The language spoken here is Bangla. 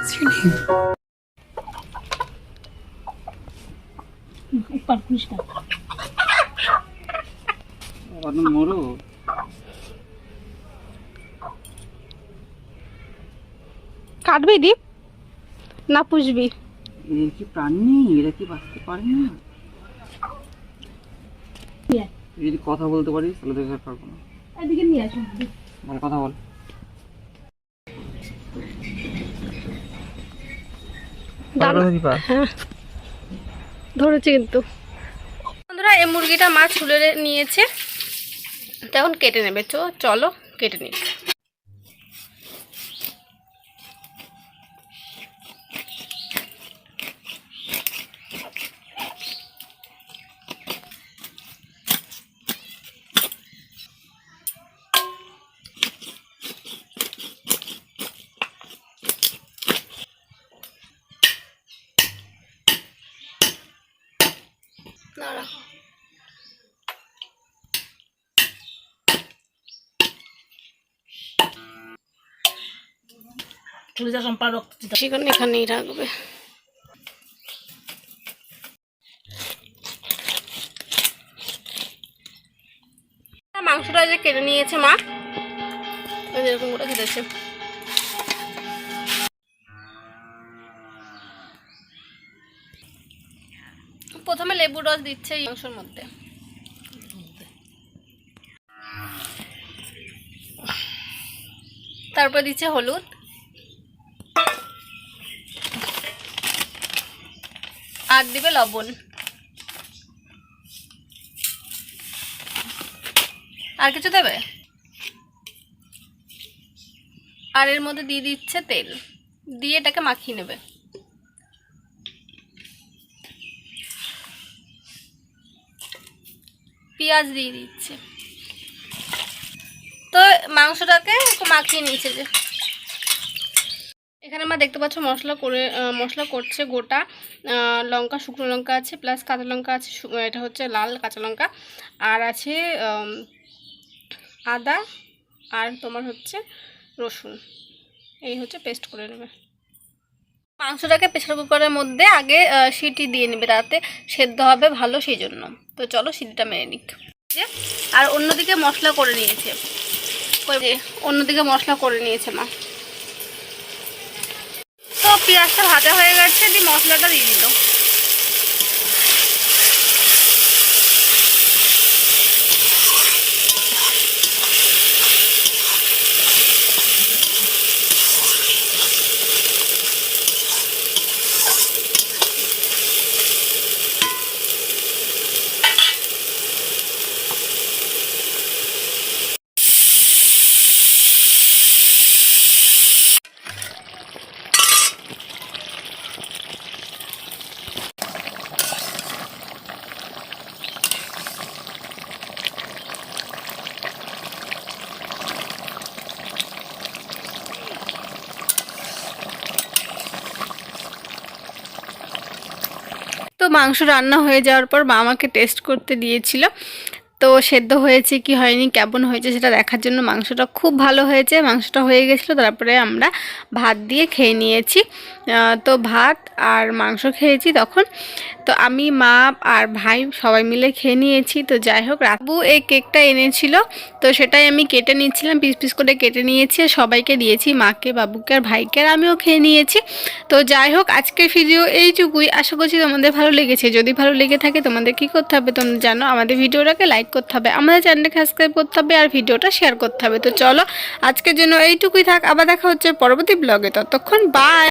What's your name? মরু কাটবি দীপ না পুষবি? এর কি প্রাণ নেই? এরা কি বাঁচতে পারে না? তুই যদি কথা বলতে পারিস তাহলে দেখে পারবো না। এদিকে নিয়ে আসুন, মানে কথা বল। ধরেছে কিন্তু। বন্ধুরা এই মুরগিটা মা ছুলে নিয়েছে, তখন কেটে নেবে। চলো কেটে নিই। এখানেই রাখবে। মাংসটা যে কেটে নিয়েছে মা, এরকম করে কেটেছে। প্রথমে লেবু রস দিচ্ছে এই মাংসের মধ্যে, তারপর দিচ্ছে হলুদ, আর দিবে লবণ। আর কিছু দেবে? আর এর মধ্যে দিয়ে দিচ্ছে তেল, দিয়ে এটাকে মাখিয়ে নেবে। পেঁয়াজ দিয়ে দিচ্ছে। তো মাংসটাকে একটু মাখিয়ে নিয়েছে। যে এখানে আমরা দেখতে পাচ্ছ মশলা করছে। গোটা লঙ্কা, শুকনো লঙ্কা আছে, প্লাস কাঁচা লঙ্কা আছে, এটা হচ্ছে লাল কাঁচা লঙ্কা, আর আছে আদা, আর তোমার হচ্ছে রসুন। এই হচ্ছে পেস্ট করে নেবে। মাংসটাকে প্রেসার কুকারের মধ্যে আগে সিটি দিয়ে নেবে, তাতে সেদ্ধ হবে ভালো, সেই জন্য। তো চলো সিটিটা মেরে নিক। আর অন্যদিকে মশলা করে নিয়েছে, মা। তো পেঁয়াজটা ভাজা হয়ে গেছে, দিয়ে মশলাটা দিয়ে দিল। তো মাংস রান্না হয়ে যাওয়ার পর মা আমাকে টেস্ট করতে দিয়েছিল। তো সেদ্ধ হয়েছে কি হয়নি, কেমন হয়েছে সেটা দেখার জন্য। মাংসটা খুব ভালো হয়েছে। মাংসটা হয়ে গেছিলো, তারপরে আমরা ভাত দিয়ে খেয়ে নিয়েছি। তো ভাত আর মাংস খেয়েছি তখন। তো আমি, মা আর ভাই সবাই মিলে খেয়ে নিয়েছি। তো যাই হোক, রাবু এই কেকটা এনেছিল, তো সেটাই আমি কেটে নিচ্ছিলাম, পিস পিস করে কেটে নিয়েছি, আর সবাইকে দিয়েছি, মাকে, বাবুকে আর ভাইকে, আর আমিও খেয়ে নিয়েছি। তো যাই হোক, আজকের ভিডিও এইটুকুই। আশা করছি তোমাদের ভালো লেগেছে। যদি ভালো লেগে থাকে তোমাদের কী করতে হবে তোমরা জানো, আমাদের ভিডিওটাকে লাইক করতে হবে, আমাদের চ্যানেলটাকে সাবস্ক্রাইব করতে হবে, আর ভিডিওটা শেয়ার করতে হবে। তো চলো আজকের জন্য এইটুকুই থাক। আবার দেখা হচ্ছে পরবর্তী ব্লগে। ততক্ষণ বাই।